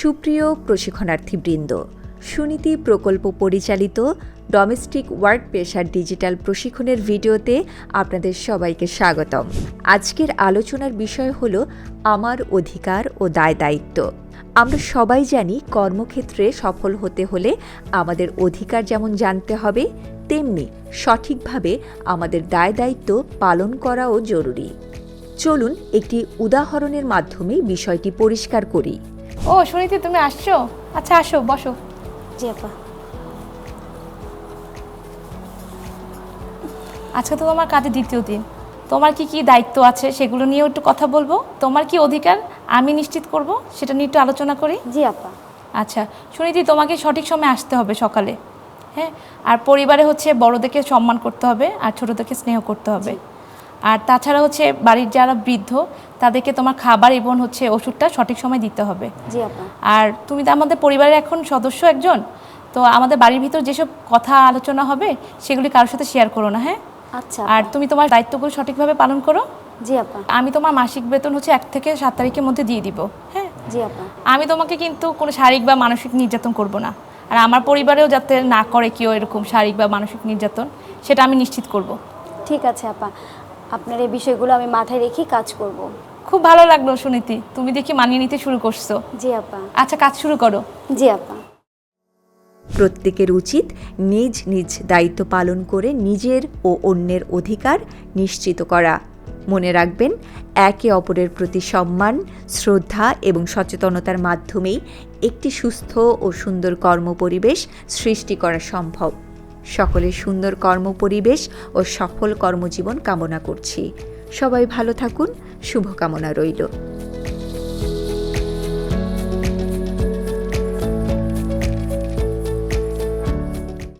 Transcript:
সুপ্রিয় প্রশিক্ষণার্থীবৃন্দ, সুনীতি প্রকল্প পরিচালিত ডোমেস্টিক ওয়ার্ক পেশার ডিজিটাল প্রশিক্ষণের ভিডিওতে আপনাদের সবাইকে স্বাগতম। আজকের আলোচনার বিষয় হলো আমার অধিকার ও দায়-দায়িত্ব। আমরা সবাই জানি কর্মক্ষেত্রে সফল হতে হলে আমাদের অধিকার যেমন জানতে হবে, তেমনি সঠিকভাবে আমাদের দায়-দায়িত্ব পালন করাও জরুরি। চলুন একটি উদাহরণের মাধ্যমে বিষয়টি পরিষ্কার করি। ও সুনীতি, তুমি আসছো? আচ্ছা আসো, বসো। জি আপা। আজকে তো তোমার কাজের দ্বিতীয় দিন, তোমার কি কি দায়িত্ব আছে সেগুলো নিয়েও একটু কথা বলবো। তোমার কি অধিকার আমি নিশ্চিত করব সেটা নিয়ে একটু আলোচনা করি। জি আপা। আচ্ছা সুনীতি, তোমাকে সঠিক সময় আসতে হবে সকালে, হ্যাঁ। আর পরিবারে বড়দেরকে সম্মান করতে হবে আর ছোটদেরকে স্নেহ করতে হবে। আর তাছাড়া বাড়ির যারা বৃদ্ধ তাদেরকে তোমার খাবার এবং ওষুধটা সঠিক সময় দিতে হবে। জি আপা। আর তুমি তো আমাদের পরিবারের এখন সদস্য একজন, তো আমাদের বাড়ির ভিতর যেসব কথা আলোচনা হবে সেগুলি কারোর সাথে শেয়ার করো না, হ্যাঁ। আচ্ছা। আর তুমি তোমার দায়িত্বগুলো সঠিকভাবে পালন করো। জি আপা। আমি তোমার মাসিক বেতন 1 থেকে 7 তারিখের মধ্যে দিয়ে দিব, হ্যাঁ। জি আপা। আমি তোমাকে কিন্তু কোনো শারীরিক বা মানসিক নির্যাতন করব না, আর আমার পরিবারেও যাতে না করে কেউ এরকম শারীরিক বা মানসিক নির্যাতন, সেটা আমি নিশ্চিত করব। ঠিক আছে আপা, আপনার এই বিষয়গুলো আমি মাথায় রেখে কাজ করব। খুব ভালো লাগলো সুনীতি, তুমি দেখি মানিয়ে নিতে শুরু করছো। জি আপা। আচ্ছা, কাজ শুরু করো। জি আপা। প্রত্যেকের উচিত নিজ নিজ দায়িত্ব পালন করে নিজের ও অন্যের অধিকার নিশ্চিত করা। মনে রাখবেন, একে অপরের প্রতি সম্মান, শ্রদ্ধা এবং সচেতনতার মাধ্যমেই একটি সুস্থ ও সুন্দর কর্মপরিবেশ সৃষ্টি করা সম্ভব। সকলের সুন্দর কর্মপরিবেশ ও সফল কর্মজীবন কামনা করছি। সবাই ভালো থাকুন, শুভকামনা রইল।